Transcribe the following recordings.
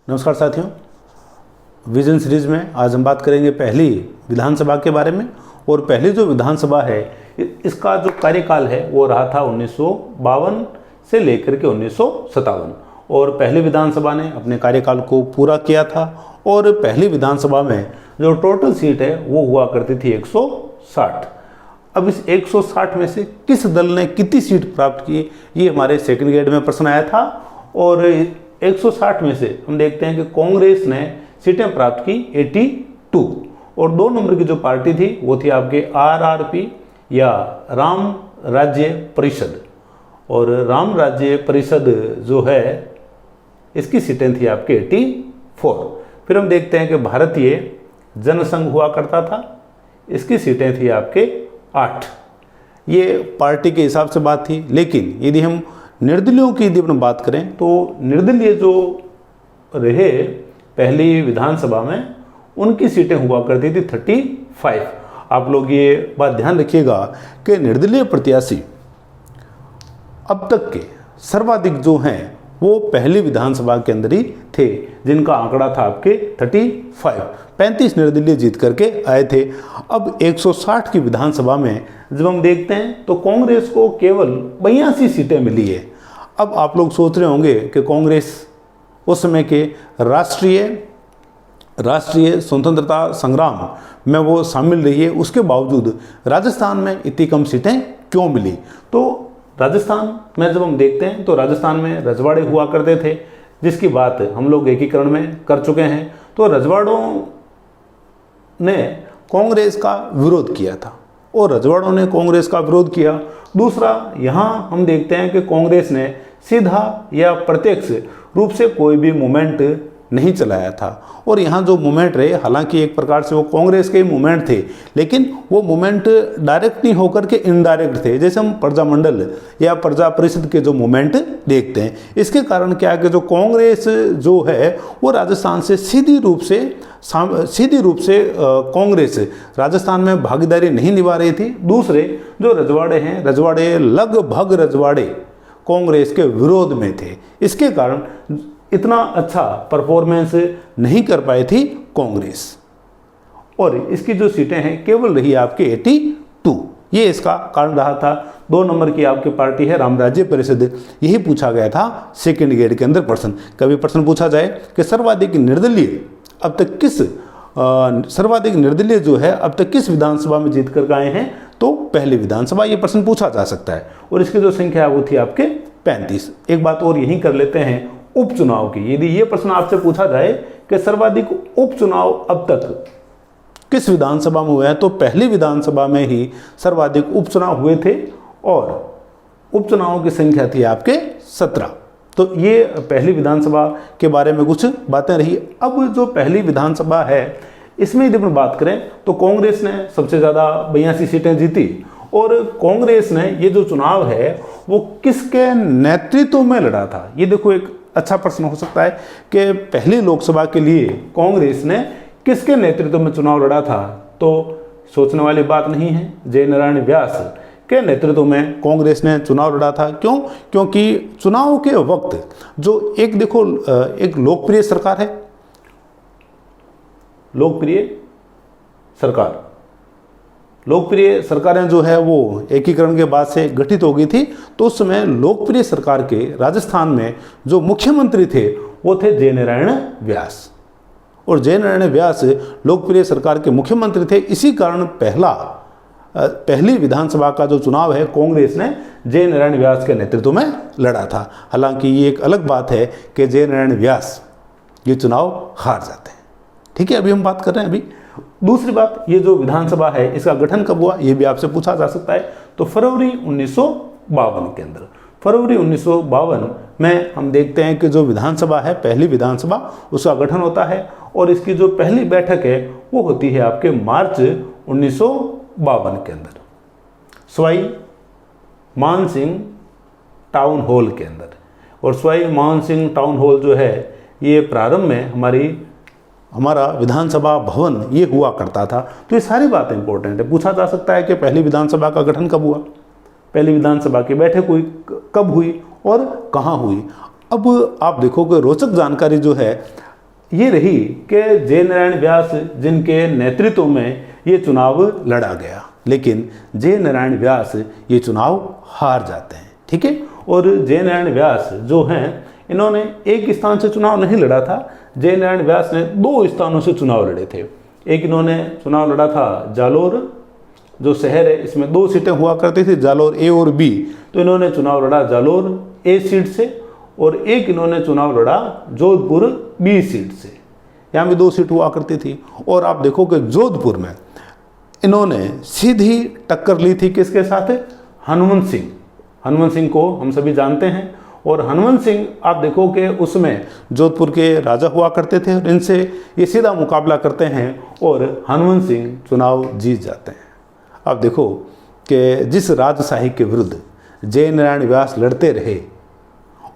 नमस्कार साथियों, vision series में आज हम बात करेंगे पहली विधानसभा के बारे में। और पहली जो विधानसभा है इसका जो कार्यकाल है वो रहा था 1952 से लेकर के 1957। और पहली विधानसभा ने अपने कार्यकाल को पूरा किया था। और पहली विधानसभा में जो टोटल सीट है वो हुआ करती थी 160। अब इस 160 में से किस दल ने कितनी सीट प्राप्त की, ये हमारे सेकंड ग्रेड में प्रश्न आया था। और 160 में से हम देखते हैं कि कांग्रेस ने सीटें प्राप्त की 82। और 2 नंबर की जो पार्टी थी वो थी आपके आरआरपी या राम राज्य परिषद। और राम राज्य परिषद जो है इसकी सीटें थी आपके 84। फिर हम देखते हैं कि भारतीय जनसंघ हुआ करता था, इसकी सीटें थी आपके 8। ये पार्टी के हिसाब से बात थी। लेकिन यदि हम निर्दलीयों की यदि अपन बात करें तो निर्दलीय जो रहे पहली विधानसभा में उनकी सीटें हुआ करती थी 35। आप लोग ये बात ध्यान रखिएगा कि निर्दलीय प्रत्याशी अब तक के सर्वाधिक जो हैं वो पहली विधानसभा के अंदर ही थे, जिनका आंकड़ा था आपके 35 निर्दलीय जीत करके आए थे। अब 160 की विधानसभा में जब हम देखते हैं तो कांग्रेस को केवल 82 सीटें मिली है। अब आप लोग सोच रहे होंगे कि कांग्रेस उस समय के राष्ट्रीय स्वतंत्रता संग्राम में वो शामिल रही है, उसके बावजूद राजस्थान में इतनी कम सीटें क्यों मिली। तो राजस्थान में जब हम देखते हैं तो राजस्थान में रजवाड़े हुआ करते थे, जिसकी बात हम लोग एकीकरण में कर चुके हैं। तो रजवाड़ों ने कांग्रेस का विरोध किया था और रजवाड़ों ने कांग्रेस का विरोध किया। दूसरा, यहाँ हम देखते हैं कि कांग्रेस ने सीधा या प्रत्यक्ष रूप से कोई भी मूवमेंट नहीं चलाया था। और यहाँ जो मूवमेंट रहे, हालांकि एक प्रकार से वो कांग्रेस के ही मूवमेंट थे, लेकिन वो मूवमेंट डायरेक्ट नहीं होकर के इनडायरेक्ट थे। जैसे हम प्रजा मंडल या प्रजा परिषद के जो मूवमेंट देखते हैं, इसके कारण क्या है कि जो कांग्रेस जो है वो राजस्थान से सीधी रूप से कांग्रेस राजस्थान में भागीदारी नहीं निभा रही थी। दूसरे जो रजवाड़े हैं, लगभग रजवाड़े कांग्रेस के विरोध में थे, इसके कारण इतना अच्छा परफॉर्मेंस नहीं कर पाई थी कांग्रेस। और इसकी जो सीटें हैं केवल रही आपके 82, ये इसका कारण रहा था। 2 नंबर की आपकी पार्टी है राम राज्य परिषद। यही पूछा गया था सेकंड ग्रेड के अंदर प्रश्न। कभी प्रश्न पूछा जाए कि सर्वाधिक निर्दलीय जो है अब तक किस विधानसभा में जीत कर गए हैं, तो पहली विधानसभा, ये प्रश्न पूछा जा सकता है। और इसकी जो संख्या है वो थी आपके 35। एक बात और यही कर लेते हैं उपचुनाव की। यदि ये प्रश्न आपसे पूछा जाए कि सर्वाधिक उपचुनाव अब तक किस विधानसभा में हुए हैं, तो पहली विधानसभा में ही सर्वाधिक उपचुनाव हुए थे और उपचुनावों की संख्या थी आपके 17। तो ये पहली विधानसभा के बारे में कुछ बातें रही। अब जो पहली विधानसभा है इसमें यदि अपन बात करें तो कांग्रेस ने सबसे ज़्यादा 82 सीटें जीती। और कांग्रेस ने ये जो चुनाव है वो किसके नेतृत्व में लड़ा था, ये देखो एक अच्छा प्रश्न हो सकता है कि पहली लोकसभा के लिए कांग्रेस ने किसके नेतृत्व में चुनाव लड़ा था। तो सोचने वाली बात नहीं है, जयनारायण व्यास के नेतृत्व में कांग्रेस ने चुनाव लड़ा था। क्यों? क्योंकि चुनाव के वक्त जो एक देखो एक लोकप्रिय सरकार है, लोकप्रिय सरकारें जो है वो एकीकरण के बाद से गठित हो गई थी। तो उस समय लोकप्रिय सरकार के राजस्थान में जो मुख्यमंत्री थे वो थे जयनारायण व्यास। और जयनारायण व्यास लोकप्रिय सरकार के मुख्यमंत्री थे। इसी कारण पहली विधानसभा का जो चुनाव है कांग्रेस ने जयनारायण व्यास के नेतृत्व में लड़ा था। हालांकि ये एक अलग बात है कि जयनारायण व्यास ये चुनाव हार जाते हैं। ठीक है, अभी हम बात कर रहे हैं अभी दूसरी बात, ये जो विधानसभा है इसका गठन कब हुआ, ये भी आपसे पूछा जा सकता है। तो फरवरी 1952 के अंदर, फरवरी 1952 में हम देखते हैं कि जो विधानसभा है पहली विधानसभा उसका गठन होता है। और इसकी जो पहली बैठक है वो होती है आपके मार्च 1952 के अंदर सवाई मानसिंह टाउन हॉल के अंदर। और सवाई मानसिंह टाउन हॉल जो है ये प्रारंभ में हमारा विधानसभा भवन ये हुआ करता था। तो ये सारी बातें इंपॉर्टेंट है। पूछा जा सकता है कि पहली विधानसभा का गठन कब हुआ, पहली विधानसभा की बैठक हुई कब हुई और कहाँ हुई। अब आप देखो कि रोचक जानकारी जो है ये रही कि जय नारायण व्यास जिनके नेतृत्व में ये चुनाव लड़ा गया, लेकिन जय नारायण व्यास ये चुनाव हार जाते हैं। ठीक है, और जय नारायण व्यास जो हैं इन्होंने एक स्थान से चुनाव नहीं लड़ा था। जय नारायण व्यास ने 2 स्थानों से चुनाव लड़े थे। एक इन्होंने चुनाव लड़ा था जालोर जो शहर है, इसमें 2 सीटें हुआ करती थी, जालोर ए और बी, तो इन्होंने चुनाव लड़ा जालोर ए सीट से, और एक इन्होंने चुनाव लड़ा जोधपुर बी सीट से। यहाँ भी 2 सीट हुआ करती थी। और आप देखो कि जोधपुर में इन्होंने सीधी टक्कर ली थी किसके साथ? हनुमंत सिंह। हनुमंत सिंह को हम सभी जानते हैं, और हनुमंत सिंह आप देखो कि उसमें जोधपुर के राजा हुआ करते थे, और इनसे ये सीधा मुकाबला करते हैं और हनुमंत सिंह चुनाव जीत जाते हैं। आप देखो कि जिस राजशाही के विरुद्ध जय नारायण व्यास लड़ते रहे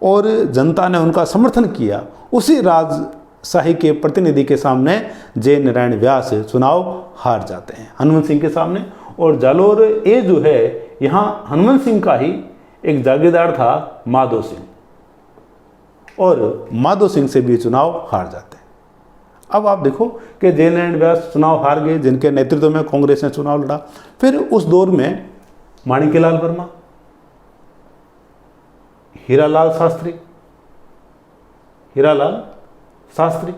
और जनता ने उनका समर्थन किया, उसी राजशाही के प्रतिनिधि के सामने जय नारायण व्यास चुनाव हार जाते हैं हनुमंत सिंह के सामने। और जालोर ए जो है, यहाँ हनुमंत सिंह का ही एक जागीरदार था माधो सिंह, और माधो सिंह से भी चुनाव हार जाते हैं। अब आप देखो कि जय नारायण व्यास चुनाव हार गए, जिनके नेतृत्व में कांग्रेस ने चुनाव लड़ा। फिर उस दौर में माणिक्यलाल वर्मा, हीरालाल शास्त्री,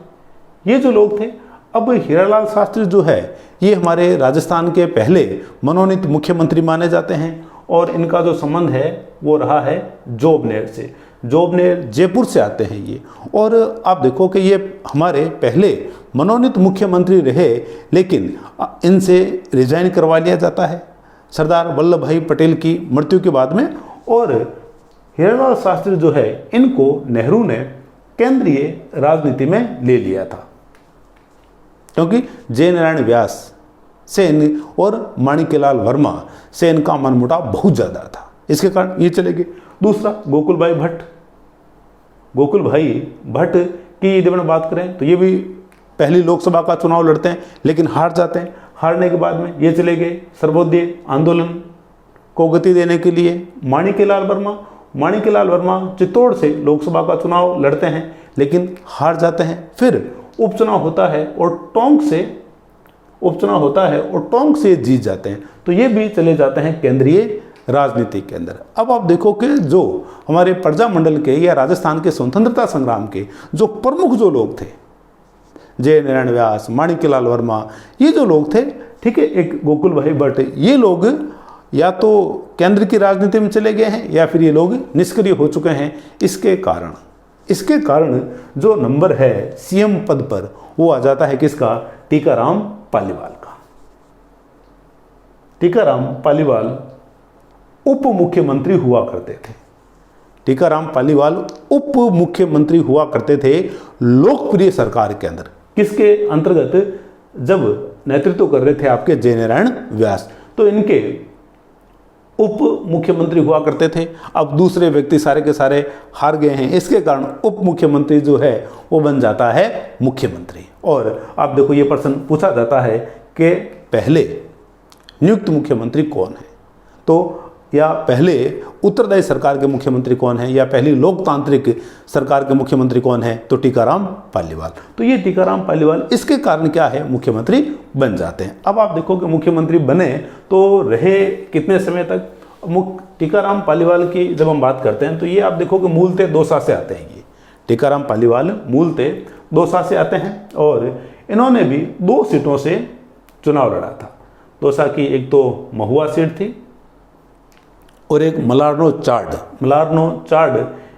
ये जो लोग थे। अब हीरालाल शास्त्री जो है ये हमारे राजस्थान के पहले मनोनीत मुख्यमंत्री माने जाते हैं, और इनका जो संबंध है वो रहा है जोबनेर से। जोबनेर जयपुर से आते हैं ये, और आप देखो कि ये हमारे पहले मनोनीत मुख्यमंत्री रहे, लेकिन इनसे रिजाइन करवा लिया जाता है सरदार वल्लभ भाई पटेल की मृत्यु के बाद में। और हीरालाल शास्त्री जो है इनको नेहरू ने केंद्रीय राजनीति में ले लिया था, क्योंकि जय नारायण व्यास से और माणिक्यलाल वर्मा से इनका मनमुटाव बहुत ज़्यादा था, इसके कारण ये चले गए। दूसरा गोकुल भाई भट्ट की यदि हम बात करें तो ये भी पहली लोकसभा का चुनाव लड़ते हैं, लेकिन हार जाते हैं। हारने के बाद में ये चले गए सर्वोदय आंदोलन को गति देने के लिए। माणिक्यलाल वर्मा चित्तौड़ से लोकसभा का चुनाव लड़ते हैं, लेकिन हार जाते हैं। फिर उपचुनाव होता है और टोंक से जीत जाते हैं, तो ये भी चले जाते हैं केंद्रीय राजनीति के अंदर। अब आप देखो कि जो हमारे प्रजामंडल के या राजस्थान के स्वतंत्रता संग्राम के जो प्रमुख जो लोग थे, जय नारायण व्यास, माणिक्यलाल वर्मा, ये जो लोग थे, ठीक है, एक गोकुल भाई भट्ट, ये लोग या तो केंद्र की राजनीति में चले गए हैं या फिर ये लोग निष्क्रिय हो चुके हैं। इसके कारण जो नंबर है सीएम पद पर वो आ जाता है किसका? टीकाराम पालीवाल का। टीकाराम पालीवाल उप मुख्यमंत्री हुआ करते थे लोकप्रिय सरकार के अंदर। किसके अंतर्गत? जब नेतृत्व कर रहे थे आपके जय नारायण व्यास, तो इनके उप मुख्यमंत्री हुआ करते थे। अब दूसरे व्यक्ति सारे के सारे हार गए हैं, इसके कारण उप मुख्यमंत्री जो है वो बन जाता है मुख्यमंत्री। और आप देखो ये प्रश्न पूछा जाता है कि पहले नियुक्त मुख्यमंत्री कौन है, तो या पहले उत्तरदायी सरकार के मुख्यमंत्री कौन है, या पहली लोकतांत्रिक सरकार के मुख्यमंत्री कौन है, तो टीकाराम पालीवाल। तो ये टीकाराम पालीवाल इसके कारण क्या है मुख्यमंत्री बन जाते हैं। अब आप देखो कि मुख्यमंत्री बने तो रहे कितने समय तक? टीकाराम पालीवाल की जब हम बात करते हैं तो ये आप देखो कि मूलतः दौसा से आते हैं। ये टीकाराम पालीवाल मूलतः दौसा से आते हैं, और इन्होंने भी 2 सीटों से चुनाव लड़ा था। दौसा की एक तो महुआ सीट थी और एक मलारनो चार्ड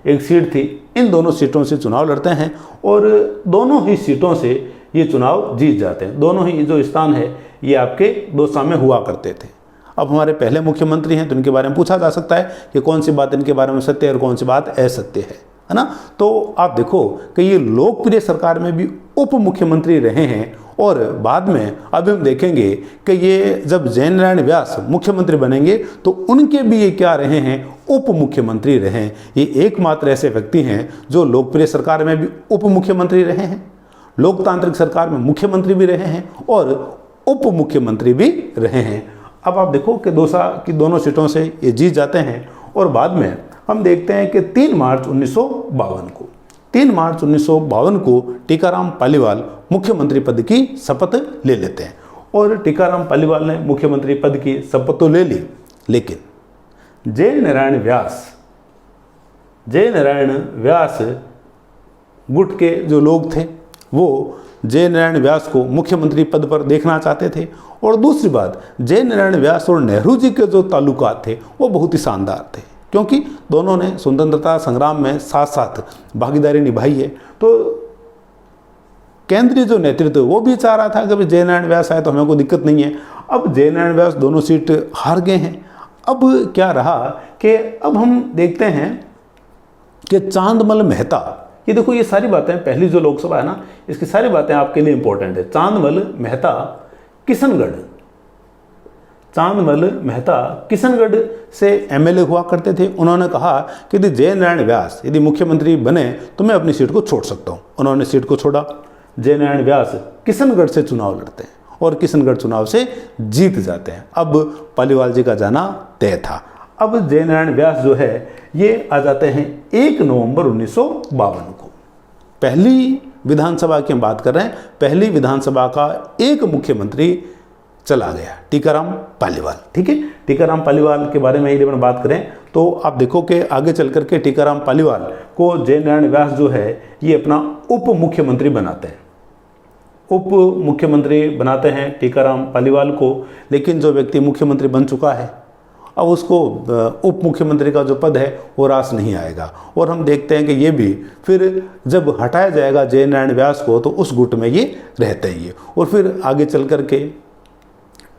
एक सीट थी। इन दोनों सीटों से चुनाव लड़ते हैं और दोनों ही सीटों से ये चुनाव जीत जाते हैं। दोनों ही जो स्थान है ये आपके दौसा में हुआ करते थे। अब हमारे पहले मुख्यमंत्री हैं तो इनके बारे में पूछा जा सकता है कि कौन सी बात इनके बारे में सत्य है और कौन सी बात असत्य है ना। तो आप देखो कि ये लोकप्रिय सरकार में भी उप मुख्यमंत्री रहे हैं, और बाद में अब हम देखेंगे कि ये जब जय नारायण व्यास मुख्यमंत्री बनेंगे तो उनके भी ये क्या रहे हैं? उप मुख्यमंत्री रहे हैं। ये एकमात्र ऐसे व्यक्ति हैं जो लोकप्रिय सरकार में भी उप मुख्यमंत्री रहे हैं, लोकतांत्रिक सरकार में मुख्यमंत्री भी रहे हैं और उप मुख्यमंत्री भी रहे हैं। अब आप देखो कि दौसा की दोनों सीटों से ये जीत जाते हैं, और बाद में हम देखते हैं कि 3 मार्च 1952 को 3 मार्च 1952 को टीकाराम पालीवाल मुख्यमंत्री पद की शपथ ले लेते हैं। और टीकाराम पालीवाल ने मुख्यमंत्री पद की शपथ तो ले ली, लेकिन जय नारायण व्यास गुट के जो लोग थे वो जय नारायण व्यास को मुख्यमंत्री पद पर देखना चाहते थे। और दूसरी बात, जय नारायण व्यास और नेहरू जी के जो ताल्लुकात थे वो बहुत ही शानदार थे, क्योंकि दोनों ने स्वतंत्रता संग्राम में साथ साथ भागीदारी निभाई है। तो केंद्रीय जो नेतृत्व वो भी चाह रहा था कि जय नारायण व्यास आए तो हमें कोई दिक्कत नहीं है। अब जय नारायण व्यास दोनों सीट हार गए हैं। अब क्या रहा कि अब हम देखते हैं कि चांदमल मेहता, ये देखो ये सारी बातें, पहली जो लोकसभा है ना, इसकी सारी बातें आपके लिए इंपॉर्टेंट है। चांदमल मेहता किशनगढ़ से एमएलए हुआ करते थे। उन्होंने कहा कि यदि जय नारायण व्यास यदि मुख्यमंत्री बने तो मैं अपनी सीट को छोड़ सकता हूँ। उन्होंने सीट को छोड़ा। जय नारायण व्यास किशनगढ़ से चुनाव लड़ते हैं और किशनगढ़ चुनाव से जीत जाते हैं। अब पालीवाल जी का जाना तय था। अब जय नारायण व्यास जो है ये आ जाते हैं 1 नवंबर 1952 को। पहली विधानसभा की हम बात कर रहे हैं, पहली विधानसभा का एक मुख्यमंत्री चला गया, टीकाराम पालीवाल। ठीक है, टीकाराम पालीवाल के बारे में यदि हम बात करें तो आप देखो कि आगे चल करके टीकाराम पालीवाल को जय नारायण व्यास जो है ये अपना उप मुख्यमंत्री बनाते हैं। उप मुख्यमंत्री बनाते हैं टीकाराम पालीवाल को, लेकिन जो व्यक्ति मुख्यमंत्री बन चुका है अब उसको उप मुख्यमंत्री का जो पद है वो रास नहीं आएगा। और हम देखते हैं कि ये भी फिर जब हटाया जाएगा जय नारायण व्यास को तो उस गुट में ये रहते ही है। और फिर आगे चल करके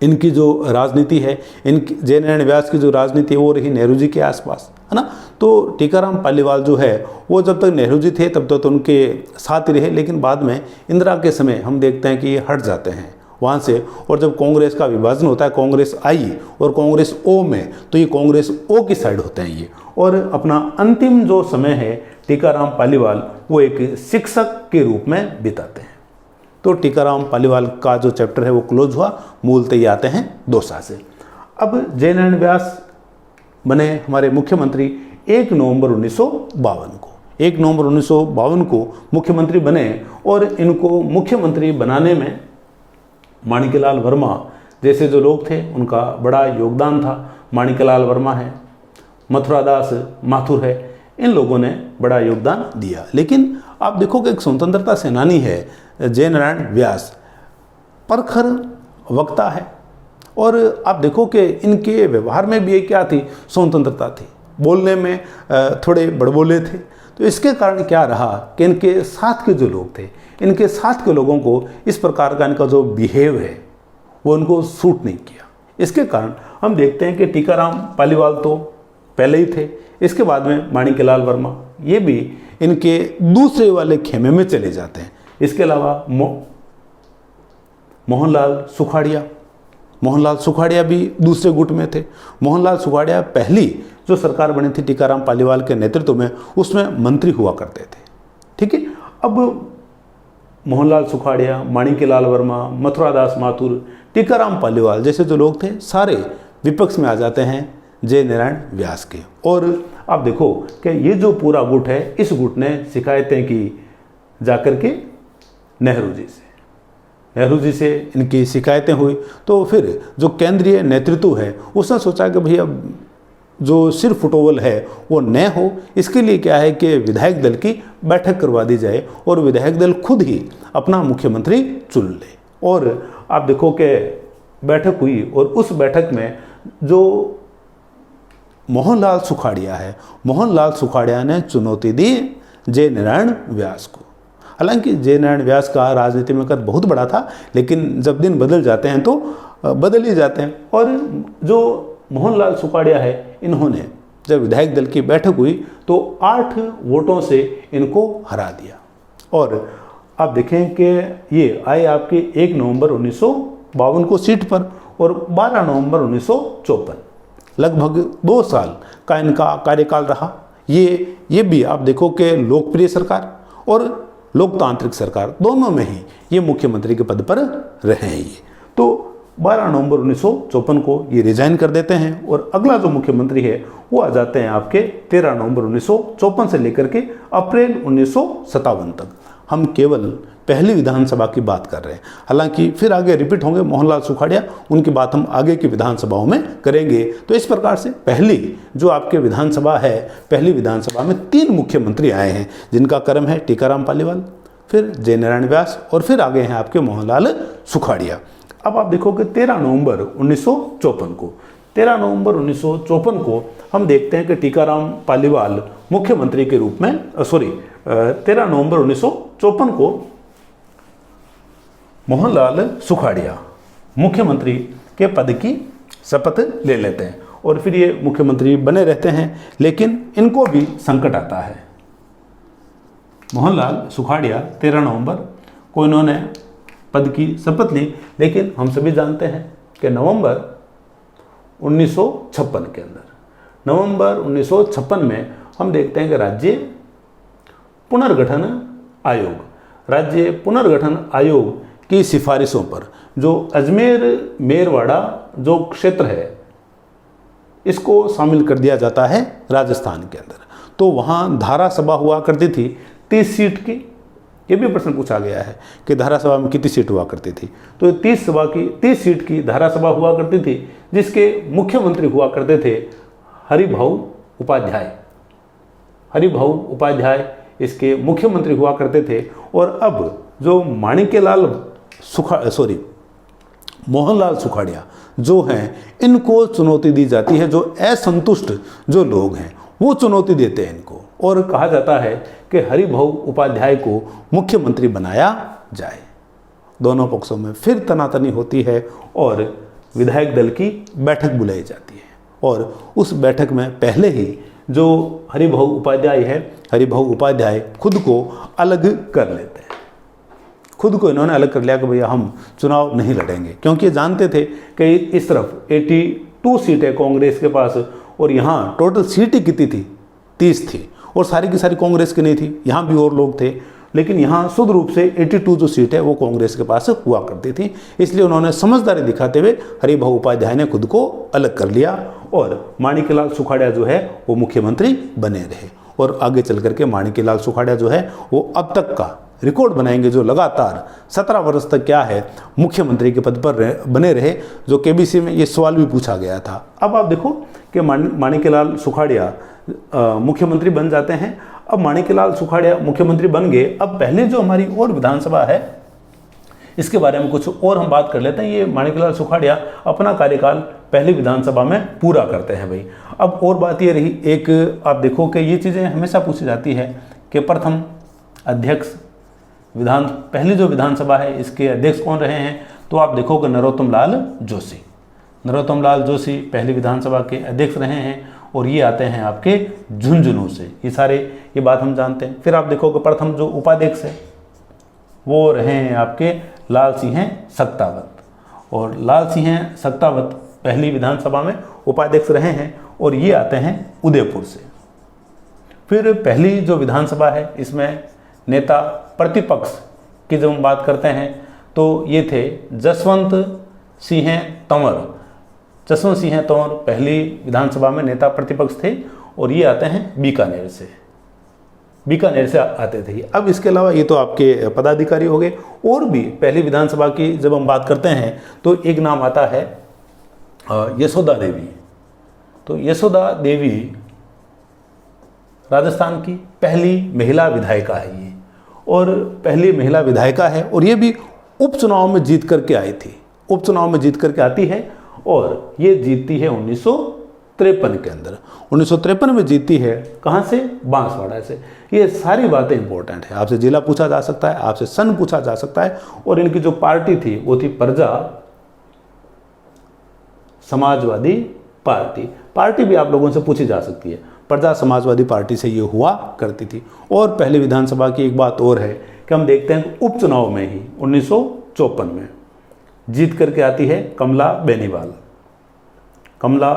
इनकी जो राजनीति है, इनकी जय नारायण व्यास की जो राजनीति है वो रही नेहरू जी के आसपास, है ना। तो टीकाराम पालीवाल जो है वो जब तक नेहरू जी थे तब तक तो उनके साथ ही रहे, लेकिन बाद में इंदिरा के समय हम देखते हैं कि ये हट जाते हैं वहाँ से। और जब कांग्रेस का विभाजन होता है, कांग्रेस आई और कांग्रेस ओ में, तो ये कांग्रेस ओ की साइड होते हैं ये। और अपना अंतिम जो समय है टीकाराम पालीवाल वो एक शिक्षक के रूप में बिताते हैं। तो टीकाराम पालीवाल का जो चैप्टर है वो क्लोज हुआ। मूलतः ये आते हैं दौसा से। अब जय नारायण व्यास बने हमारे मुख्यमंत्री 1 नवंबर 1952 को। 1 नवंबर 1952 को मुख्यमंत्री बने और इनको मुख्यमंत्री बनाने में माणिक्यलाल वर्मा जैसे जो लोग थे उनका बड़ा योगदान था। माणिक्यलाल वर्मा है, मथुरादास माथुर है, इन लोगों ने बड़ा योगदान दिया। लेकिन आप देखो कि एक स्वतंत्रता सेनानी है जय नारायण व्यास, परखर वक्ता है। और आप देखो कि इनके व्यवहार में भी क्या थी, स्वतंत्रता थी, बोलने में थोड़े बड़बोले थे। तो इसके कारण क्या रहा कि इनके साथ के जो लोग थे, इनके साथ के लोगों को इस प्रकार का इनका जो बिहेव है वो इनको सूट नहीं किया। इसके कारण हम देखते हैं कि टीकाराम पालीवाल तो पहले ही थे, इसके बाद में माणिक्यलाल वर्मा ये भी इनके दूसरे वाले खेमे में चले जाते हैं। इसके अलावा मोहनलाल सुखाड़िया भी दूसरे गुट में थे। मोहनलाल सुखाड़िया पहली जो सरकार बनी थी टीकाराम पालीवाल के नेतृत्व में उसमें मंत्री हुआ करते थे। ठीक है, अब मोहनलाल सुखाड़िया, माणिक्यलाल वर्मा, मथुरादास माथुर, टीकाराम पालीवाल जैसे जो लोग थे सारे विपक्ष में आ जाते हैं जय नारायण व्यास के। और आप देखो कि ये जो पूरा गुट है, इस गुट ने शिकायतें की जाकर के नेहरू जी से इनकी शिकायतें हुई। तो फिर जो केंद्रीय नेतृत्व है उसने सोचा कि भैया जो सिर फुटोवल है वो न हो, इसके लिए क्या है कि विधायक दल की बैठक करवा दी जाए और विधायक दल खुद ही अपना मुख्यमंत्री चुन ले। और आप देखो कि बैठक हुई और उस बैठक में जो मोहनलाल सुखाड़िया है, मोहनलाल सुखाड़िया ने चुनौती दी जय नारायण व्यास को। हालांकि जय नारायण व्यास का राजनीति में कद बहुत बड़ा था, लेकिन जब दिन बदल जाते हैं तो बदल ही जाते हैं। और जो मोहनलाल सुखाड़िया है, इन्होंने जब विधायक दल की बैठक हुई तो 8 वोटों से इनको हरा दिया। और आप देखें कि ये आए आपके 1 नवंबर 1952 को सीट पर और 12 नवंबर 1954, लगभग 2 साल का इनका कार्यकाल रहा। ये भी आप देखो कि लोकप्रिय सरकार और लोकतांत्रिक सरकार दोनों में ही ये मुख्यमंत्री के पद पर रहे हैं। ये तो 12 नवंबर 1954 को ये रिजाइन कर देते हैं और अगला जो मुख्यमंत्री है वो आ जाते हैं आपके 13 नवंबर 1954 से लेकर के अप्रैल 1957 तक। हम केवल पहली विधानसभा की बात कर रहे हैं, हालांकि फिर आगे रिपीट होंगे मोहनलाल सुखाड़िया, उनकी बात हम आगे की विधानसभाओं में करेंगे। तो इस प्रकार से पहली जो आपके विधानसभा है, पहली विधानसभा में 3 मुख्यमंत्री आए हैं, जिनका क्रम है टीकाराम पालीवाल, फिर जयनारायण व्यास और फिर आगे हैं आपके मोहनलाल सुखाड़िया। अब आप देखोगे 13 नवंबर 1954 को, 13 नवंबर 1954 को हम देखते हैं कि टीकाराम पालीवाल मुख्यमंत्री के रूप में 13 नवंबर 1954 को मोहनलाल सुखाड़िया मुख्यमंत्री के पद की शपथ ले लेते हैं और फिर ये मुख्यमंत्री बने रहते हैं। लेकिन इनको भी संकट आता है। मोहनलाल सुखाड़िया 13 नवंबर को इन्होंने पद की शपथ ली, लेकिन हम सभी जानते हैं कि नवंबर 1956 के अंदर, नवंबर 1956 में हम देखते हैं कि राज्य पुनर्गठन आयोग की सिफारिशों पर जो अजमेर मेरवाड़ा जो क्षेत्र है इसको शामिल कर दिया जाता है राजस्थान के अंदर। तो वहाँ धारा सभा हुआ करती थी 30 सीट की। ये भी प्रश्न पूछा गया है कि धारा सभा में कितनी सीट हुआ करती थी। तो 30 सीट की धारा सभा हुआ करती थी, जिसके मुख्यमंत्री हुआ करते थे हरिभाऊ उपाध्याय इसके मुख्यमंत्री हुआ करते थे। और अब जो मोहनलाल सुखाड़िया जो हैं, इनको चुनौती दी जाती है। जो असंतुष्ट जो लोग हैं वो चुनौती देते हैं इनको, और कहा जाता है कि हरिभाऊ उपाध्याय को मुख्यमंत्री बनाया जाए। दोनों पक्षों में फिर तनातनी होती है और विधायक दल की बैठक बुलाई जाती है। और उस बैठक में पहले ही जो हरिभाऊ उपाध्याय खुद को अलग कर लेते हैं। खुद को इन्होंने अलग कर लिया कि भैया हम चुनाव नहीं लड़ेंगे, क्योंकि ये जानते थे कि इस तरफ 82 सीटें कांग्रेस के पास, और यहाँ टोटल सीटें कितनी थी, 30 थी, और सारी की सारी कांग्रेस की नहीं थी। यहाँ भी और लोग थे, लेकिन यहाँ शुद्ध रूप से 82 जो सीट है वो कांग्रेस के पास हुआ करती थी। इसलिए उन्होंने समझदारी दिखाते हुए हरिभाऊ उपाध्याय ने खुद को अलग कर लिया और माणिक्यलाल सुखाड़िया जो है वो मुख्यमंत्री बने रहे। और आगे चल करके माणिक्यलाल सुखाड़िया जो है वो अब तक का रिकॉर्ड बनाएंगे, जो लगातार 17 वर्ष तक क्या है मुख्यमंत्री के पद पर बने रहे। जो केबीसी में ये सवाल भी पूछा गया था। अब आप देखो कि माणिक्यलाल सुखाड़िया मुख्यमंत्री बन जाते हैं। अब माणिक्यलाल सुखाड़िया मुख्यमंत्री बन गए। अब पहले जो हमारी और विधानसभा है इसके बारे में कुछ और हम बात कर लेते हैं। ये माणिक्यलाल सुखाड़िया अपना कार्यकाल पहली विधानसभा में पूरा करते हैं भाई। अब और बात ये रही, एक आप देखो कि ये चीज़ें हमेशा पूछी जाती है कि प्रथम अध्यक्ष पहली जो विधानसभा है इसके अध्यक्ष कौन रहे हैं। तो आप देखोगे नरोत्तम लाल जोशी पहली विधानसभा के अध्यक्ष रहे हैं, और ये आते हैं आपके झुंझुनू से। ये बात हम जानते हैं। फिर आप देखोगे प्रथम जो उपाध्यक्ष है वो रहे हैं आपके लाल सिंह सक्तावत, और लाल सिंह सक्तावत पहली विधानसभा में उपाध्यक्ष रहे हैं, और ये आते हैं उदयपुर से। फिर पहली जो विधानसभा है इसमें नेता प्रतिपक्ष की जब हम बात करते हैं तो ये थे जसवंत सिंह तंवर पहली विधानसभा में नेता प्रतिपक्ष थे, और ये आते हैं बीकानेर से आते थे। अब इसके अलावा ये तो आपके पदाधिकारी हो गए। और भी पहली विधानसभा की जब हम बात करते हैं तो एक नाम आता है यशोदा देवी। तो यशोदा देवी राजस्थान की पहली महिला विधायिका है ये, और पहली महिला विधायिका है, और ये भी उपचुनाव में जीत करके आई थी। उपचुनाव में जीत करके आती है, और ये जीतती है 1953 के अंदर। 1953 में जीतती है। कहाँ से? बांसवाड़ा से। ये सारी बातें इंपॉर्टेंट है। आपसे जिला पूछा जा सकता है, आपसे सन पूछा जा सकता है। और इनकी जो पार्टी थी वो थी प्रजा समाजवादी पार्टी भी आप लोगों से पूछी जा सकती है। प्रजा समाजवादी पार्टी से ये हुआ करती थी। और पहले विधानसभा की एक बात और है कि हम देखते हैं उपचुनाव में ही 1954 में जीत करके आती है कमला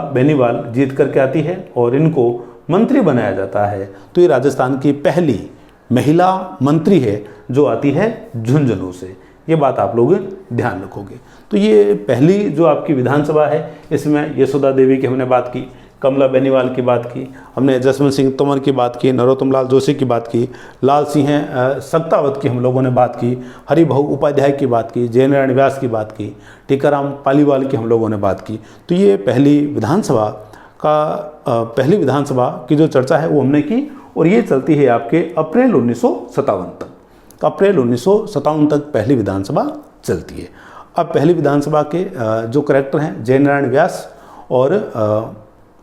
बेनीवाल जीत करके आती है, और इनको मंत्री बनाया जाता है। तो ये राजस्थान की पहली महिला मंत्री है जो आती है झुंझुनू से। ये बात आप लोग ध्यान रखोगे। तो ये पहली जो आपकी विधानसभा है, इसमें यशोदा देवी की हमने बात की, कमला बेनीवाल की बात की, हमने जसवंत सिंह तोमर की बात की, नरोत्तम लाल जोशी की बात की, लाल सिंह सत्तावत की हम लोगों ने बात की, हरिभाऊ उपाध्याय की बात की, जयनारायण व्यास की बात की, टीकाराम पालीवाल की हम लोगों ने बात की। तो ये पहली विधानसभा की जो चर्चा है वो हमने की, और ये चलती है आपके अप्रैल 1957 तक। तो अप्रैल 1957 तक पहली विधानसभा चलती है। अब पहली विधानसभा के जो करेक्टर हैं जयनारायण व्यास और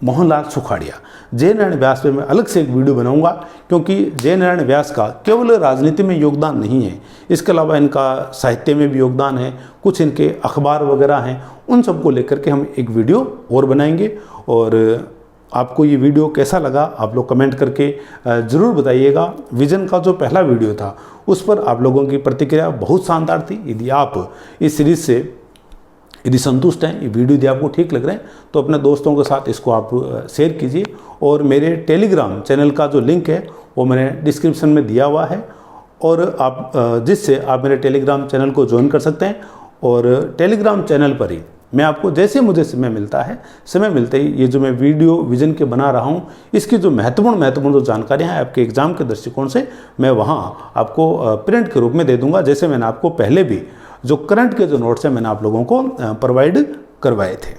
मोहनलाल सुखाड़िया। जयनारायण व्यास पे मैं अलग से एक वीडियो बनाऊंगा, क्योंकि जयनारायण व्यास का केवल राजनीति में योगदान नहीं है, इसके अलावा इनका साहित्य में भी योगदान है, कुछ इनके अखबार वगैरह हैं, उन सबको लेकर के हम एक वीडियो और बनाएंगे। और आपको ये वीडियो कैसा लगा आप लोग कमेंट करके ज़रूर बताइएगा। विजन का जो पहला वीडियो था उस पर आप लोगों की प्रतिक्रिया बहुत शानदार थी। यदि आप इस सीरीज़ से यदि संतुष्ट हैं, ये वीडियो यदि आपको ठीक लग रहे हैं, तो अपने दोस्तों के साथ इसको आप शेयर कीजिए। और मेरे टेलीग्राम चैनल का जो लिंक है वो मैंने डिस्क्रिप्शन में दिया हुआ है, और आप जिससे आप मेरे टेलीग्राम चैनल को ज्वाइन कर सकते हैं। और टेलीग्राम चैनल पर ही मैं आपको जैसे मुझे समय मिलता है, समय मिलते ही ये जो मैं वीडियो विजन के बना रहा हूँ, इसकी जो महत्वपूर्ण जो जानकारियाँ हैं आपके एग्जाम के दृष्टिकोण से, मैं वहाँ आपको प्रिंट के रूप में दे दूँगा, जैसे मैंने आपको पहले भी जो करंट के जो नोट्स हैं मैंने आप लोगों को प्रोवाइड करवाए थे।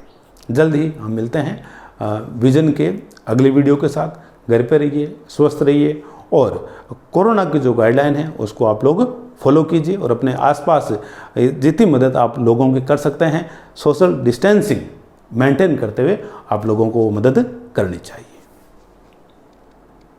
जल्द ही हम मिलते हैं विजन के अगले वीडियो के साथ। घर पे रहिए, स्वस्थ रहिए, और कोरोना की जो गाइडलाइन है उसको आप लोग फॉलो कीजिए, और अपने आसपास जितनी मदद आप लोगों की कर सकते हैं सोशल डिस्टेंसिंग मेंटेन करते हुए आप लोगों को मदद करनी चाहिए।